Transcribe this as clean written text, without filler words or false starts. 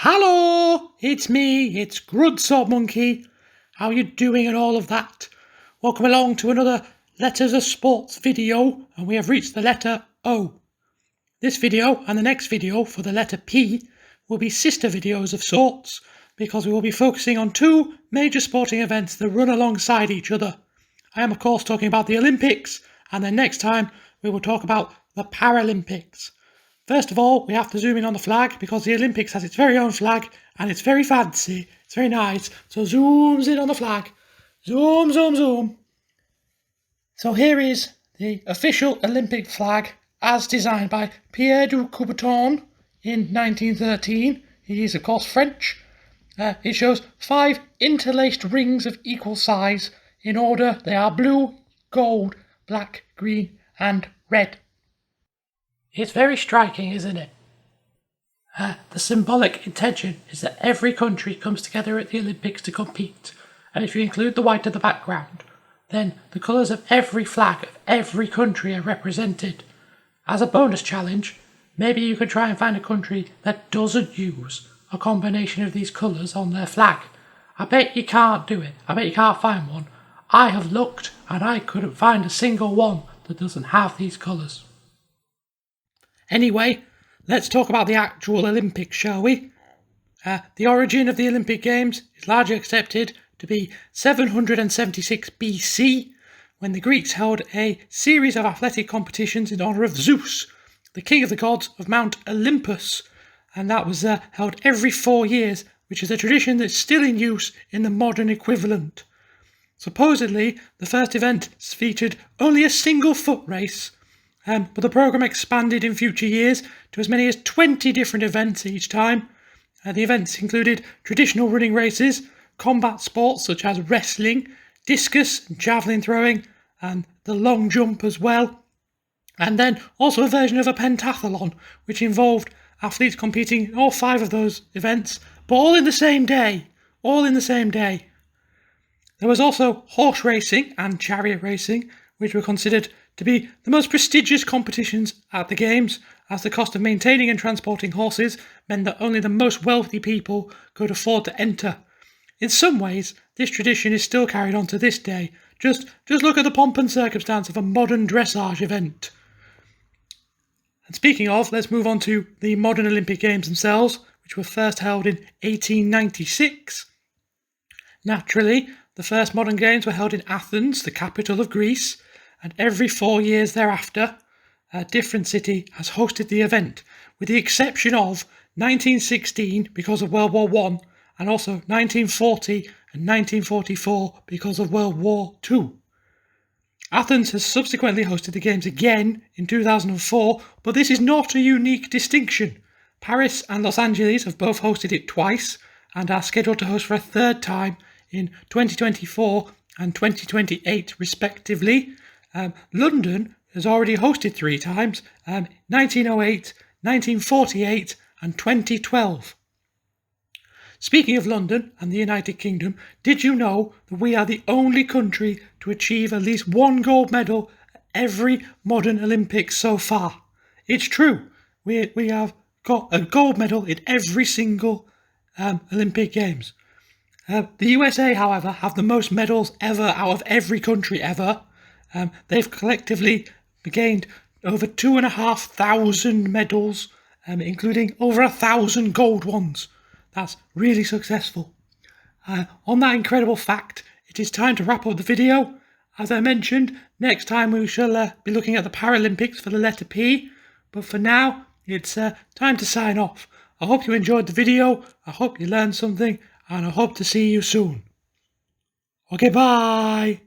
Hello, it's me, it's Grudsop Monkey. How you doing and all of that? Welcome along to another Letters of Sports video, and we have reached the letter O. This video and the next video for the letter P will be sister videos of sorts, because we will be focusing on two major sporting events that run alongside each other. I am of course talking about the Olympics, and then next time we will talk about the Paralympics. First of all, we have to zoom in on the flag because the Olympics has its very own flag and it's very fancy, it's very nice. So zooms in on the flag. Zoom, zoom, zoom. So here is the official Olympic flag as designed by Pierre de Coubertin in 1913. He is of course French. It shows 5 interlaced rings of equal size. In order, they are blue, gold, black, green and red. It's very striking, isn't it? The symbolic intention is that every country comes together at the Olympics to compete, and if you include the white at the background, then the colours of every flag of every country are represented. As a bonus challenge, maybe you could try and find a country that doesn't use a combination of these colours on their flag. I bet you can't do it. I bet you can't find one. I have looked and I couldn't find a single one that doesn't have these colours. Anyway, let's talk about the actual Olympics, shall we? The origin of the Olympic Games is largely accepted to be 776 BC, when the Greeks held a series of athletic competitions in honour of Zeus, the king of the gods of Mount Olympus, and that was held every 4 years, which is a tradition that's still in use in the modern equivalent. Supposedly, the first event featured only a single foot race, but the programme expanded in future years to as many as 20 different events each time. The events included traditional running races, combat sports such as wrestling, discus and javelin throwing, and the long jump as well. And then also a version of a pentathlon, which involved athletes competing in all 5 of those events, but all in the same day. There was also horse racing and chariot racing, which were considered to be the most prestigious competitions at the Games, as the cost of maintaining and transporting horses meant that only the most wealthy people could afford to enter. In some ways, this tradition is still carried on to this day. Just look at the pomp and circumstance of a modern dressage event. And speaking of, let's move on to the modern Olympic Games themselves, which were first held in 1896. Naturally, the first modern Games were held in Athens, the capital of Greece, and every 4 years thereafter, a different city has hosted the event, with the exception of 1916 because of World War I, and also 1940 and 1944 because of World War II. Athens has subsequently hosted the Games again in 2004, but this is not a unique distinction. Paris and Los Angeles have both hosted it twice, and are scheduled to host for a 3rd time in 2024 and 2028 respectively. London has already hosted 3 times, 1908, 1948 and 2012. Speaking of London and the United Kingdom, did you know that we are the only country to achieve at least 1 gold medal at every modern Olympics so far? It's true, we have got a gold medal in every single Olympic Games. The USA, however, have the most medals ever out of every country ever. They've collectively gained over 2,500 medals, including over 1,000 gold ones. That's really successful. On that incredible fact, it is time to wrap up the video. As I mentioned, next time we shall be looking at the Paralympics for the letter P. But for now, it's time to sign off. I hope you enjoyed the video, I hope you learned something, and I hope to see you soon. Okay, bye!